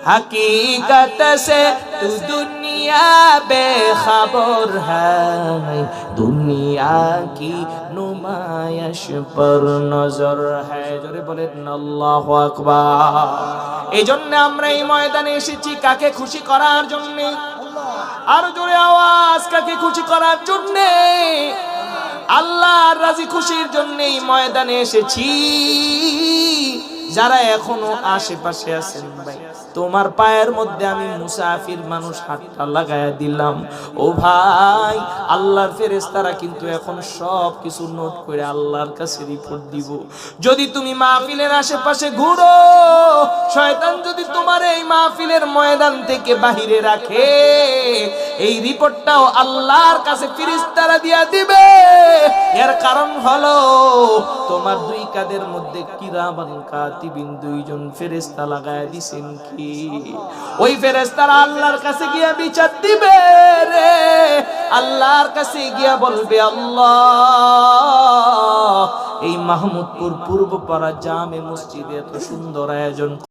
हकीकत से तू दुनिया बेखबर है, दुनिया की नुमाइश पर नजर है। জোরে বলেন আল্লাহু আকবার। এই জন্য আমরা এই ময়দানে এসেছি কাকে খুশি করার জন্য? আরো জোরে আওয়াজ, কাকে খুশি করার জন্য? আল্লাহর রাজি খুশির জন্য এই ময়দানে এসেছি। যারা এখনো আশেপাশে আছেন ভাই, তোমার পায়ের মধ্যে আমি মুসাফির মানুষ হাতটা লাগায়া দিলাম। ও ভাই, আল্লাহর ফেরেশতারা কিন্তু এখন সব কিছু নোট করে আল্লাহর কাছে রিপোর্ট দিব। যদি তুমি মাহফিলের আশেপাশে ঘুরো, শয়তান যদি তোমার এই মাহফিলের ময়দান থেকে বাহিরে রাখে, এই রিপোর্টটাও আল্লাহর কাছে ফেরেশতারা দিয়া দিবে। এর কারণ হলো তোমার দুই কাঁধের মধ্যে কিরামান কাতিবিন দুইজন ফেরেশতা লাগায়া দিছেন কি? ওই ফেরেশতারা আল্লাহর কাছে গিয়া বিচার দিবে রে। আল্লাহর কাছে গিয়া বলবে, আল্লাহ, এই মাহমুদপুর পূর্বপাড়া জামে মসজিদে এত সুন্দর আয়োজন